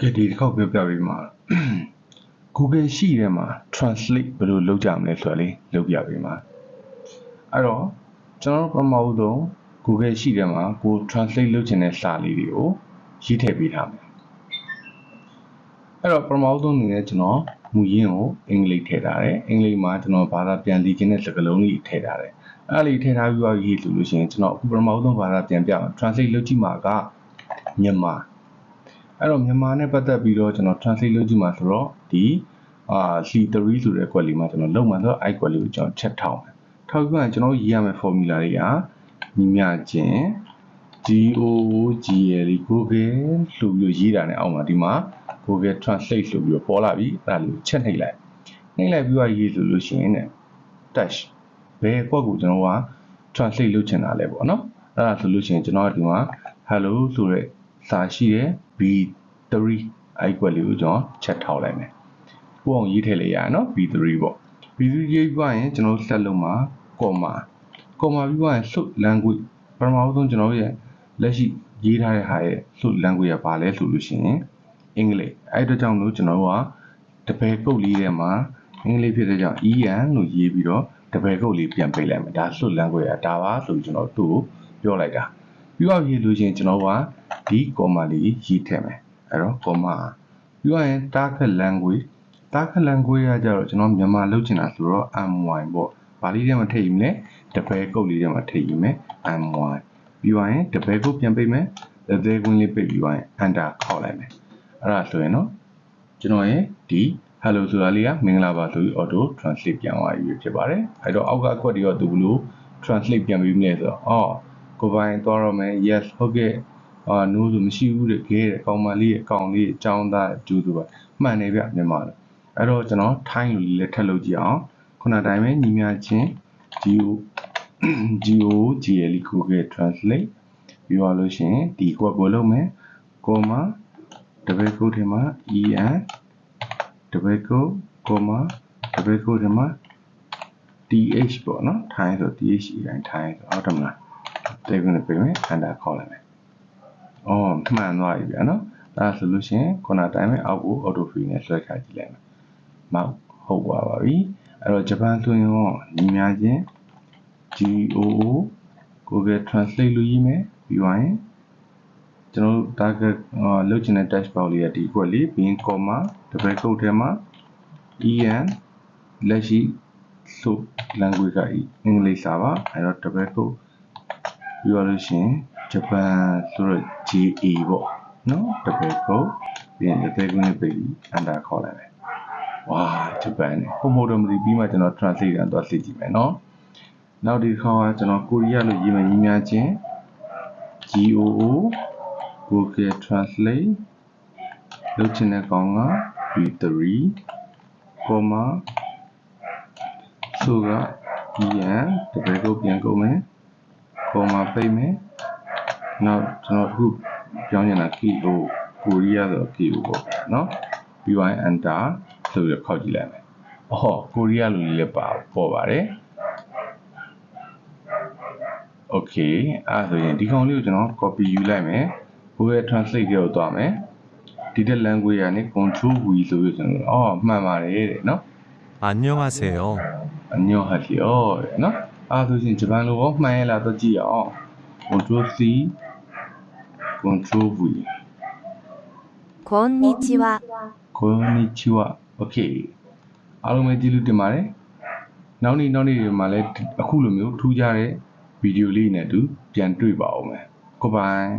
ကဲဒီတစ်ခေါက်ပြောပြပေးမှာ Google ရှိထဲမှာ translate ဘယ်လိုလုပ်ကြမလဲဆိုတာလေးလုပ်ပြပေးမှာအဲ့တော့ကျွန်တော်ပထမဆုံး Google ရှိထဲမှာကို translate လုပ်ချင်တဲ့စာလေးတွေကိုရေးထည့်ပေးထားမယ်အဲ့တော့ပထမဆုံးအနေနဲ့ကျွန်တော်မူရင်းကိုအင်္ဂလိပ်ထည့်ထားတယ်အင်္ဂလိပ်မှာကျွန်တော်ဘာသာပြန်သိခြင်းတဲ့စကားလုံးလေးထည့်ထားတယ်အဲ့လေးထည့်ထားပြီးတော့ရေးလို့ရှိရင်ကျွန်တော်အခုပထမဆုံးဘာသာပြန်ပြမယ် translate လုပ်ကြည့်မှာကမြန်မာအဲ့တော့မြန်မာနဲ့ပတ်သက်ပြီးတော့ကျွန်တော် translate လုပ်ကြည့်မှာဆိုတော့ဒီC3 ဆိုတဲ့ query လေးမှာကျွန်တော်လုပ်မှဆိုတော့ i query လေးကိုကျွန်တော်ချက်ထောက်မယ်ထောက်ပြီးတော့ကျွန်တော်ရေးရမယ့် formula တွေကညီမျှခြင်း GOOGL Google လို့ပြီးရေးတာနဲ့အောက်မှာဒီမှာ Google Translate လို့ပြီးပေါ်လာပြီအဲ့ဒါလေးကိုချက်နှိပ်လိုက်ပြီးတော့ရေးလို့ရှိရင် dash ဘယ်ကွက်ကိုကျွန်တော်က translate လုပ်ချင်တာလဲပေါ့နော်အဲ့ဒါဆိုလို့ရှိရင်ကျွန်တော်ဒီမှာ hello ဆိုတဲ့စာရှိတယ် B3 အဲ့ကွက်လေးကိုကျွန်တော်ချက်ထောက်လိုက်မယ်ပို့အောင်ရေးထည့်လိုက်ရအောင်နော် B3 ပေါ့ B3 ရေးပြီးရင်ကျွန်တော်ဆက်လုံးမှာ comma ပြီးရင် suit language ပထမဆုံးကျွန်တော်ရဲ့လက်ရှိရေးထားတဲ့ဟာရဲ့ suit language ကဘာလဲဆိုလို့ရှိရင်အင်္ဂလိပ်အဲ့အတွက်ကြောင့်လို့ကျွန်တော်ကတပယ်ကုတ်လေးထဲမှာအင်္ဂလိပ်ဖြစ်တဲ့ကြောင့် EN လို့ရေးပြီးတော့တပယ်ကုတ်လေးပြန်ပိတ်လိုက်မယ်ဒါ suit language ကဒါပါဆိုကျွန်တော်သူ့ကိုပြောလိုက်တာပြီးတော့ရေးလို့ရှိရင်ကျွန်တော်ကဒီ comma လေးရေးထည့်မယ်အဲ့တော့ comma ပြီးရင် target language ကကြတော့ကျွန်တော်မြန်မာလုပ်ချင်တာဆိုတော့ my ပေါ့ဗာလေးထဲမှာထည့်ယူမလဲတပယ်ကုတ်လေးထဲမှာထည့်ယူမယ် my ပြီးရင်တပယ်ကုတ်ပြန်ပိတ်မယ်လက်ခွင်းလေးပိတ်ပြီးရင် enter ခေါက်လိုက်မယ်အဲ့ဒါဆိုရင်နော်ကျွန်တော်ရဲ့ဒီ hello ဆိုတာလေးကမင်္ဂလာပါဆိုပြီး auto translate ပြန်သွားပြီဖြစ်ပါတယ်အဲ့တော့အောက်ကအခွက်တွေရောသူဘလို့ translate ပြန်ပြီးမလဲဆိုတော့ကိုပိုင်သွားတော့မယ် yes ဟုတ်ကဲ့no ဆိုမရှိဘူးတဲ့ခဲတဲ့ကောင်မလေးရဲ့ကောင်လေးအကြောင်းသားကျိုးသူပါမှန်တယ်ဗျမြန်မာလို့အဲ့တော့ကျွန်တော်ထိုင်းလူလေးလည်းထပ်လုပ်ကြည့်အောင်ခုနတိုင်းပဲညီမျှခြင်း GOOGL Google Translate ပြီးသွားလို့ရှိရင်ဒီကွက်ကိုလုပ်မယ် comma တပည့်ကုတ်ထဲမှာ en တပည့်ကုတ် comma တပည့်ကုတ်ထဲမှာ th ပေါ့နော်ထိုင်းဆို th ထိုင်းဆိုဟုတ်တယ်မလားတဲ့ကွန်းနဲ့ပြင်မယ် enter ခေါ်လိုက်မယ်မှန်သွားပြီဗျာနော်ဒါဆိုလို့ရှိရင်ခုနတိုင်းပဲအောက်ကို auto fill နဲ့ဆွဲခါကြည့်လိုက်မယ်မောက်ဟုတ်သွားပါပြီအဲ့တော့ဂျပန်ဆိုရင်ရောညီများချင်း GOO Google Translate လို့ရေးမယ်ပြီးသွားရင်ကျွန်တော်တို့ target လုပ်ချင်တဲ့ dashboard လေးကဒီကွက်လေးပြီးရင် comma တပည့်ကုတ်ထဲမှာ en လက်ရှိ so language ကအင်္ဂလိပ်စာပါအဲ့တော့တပည့်ကုတ်ပြီးတော့လို့ရှိရင်ဂျပန်ဆိုတော့ JA ပေါ့နော်တပည့်ကုတ်ပြီးရင်လက်ခွင်းလေးပိတ်ပြီး enter ခေါ်လိုက်မယ်ဝါဂျပန်နဲ့ဟိုမိုဒမလီပြီးမှကျွန်တော် translate တာတော့စစ်ကြည့်မယ်နော်နောက်ဒီခေါက်ကကျွန်တော်ကိုရီးယားလို့ရေးမယ်ညီများချင်း GOO Google Translate လုပ်ချင်တဲ့ကောင်က B3 comma ဆိုက EN တပည့်ကုတ်ပြန်ကုတ်မယ် comma ပိတ်မယ်နောက်ကျွန်တော်အခုပြောင်းနေတာ KO ကိုရီးယားဆို KO ပေါ့နော်ပြီးရင် enter ဆိုပြီးခောက်ကြည့်လိုက်မယ်ကိုရီးယားလူကြီးလည်းပေါ်ပါတယ် okay အဲ့ဆိုရင်ဒီကောင်လေးကိုကျွန်တော် copy ယူလိုက်မယ် Google Translate ကိုသွားမယ်ဒီတဲ့ language ကနေ control V ဆိုပြီးကျွန်တော်မှန်ပါတယ်တဲ့နော်안녕하세요 안녕하세요နော်အဲ့ဆိုရင်ဂျပန်လိုမှန်ရလားတော့ကြည့်အောင် control C control V konnichiwa konnichiwa okay အားလုံးပဲကြည့်လို့တင်ပါတယ်နောက်နေ့တွေမှာလည်းအခုလိုမျိုးထူးခြားတဲ့ဗီဒီယိုလေးနဲ့အတူပြန်တွေ့ပါအောင်မယ်ကိုပိုင်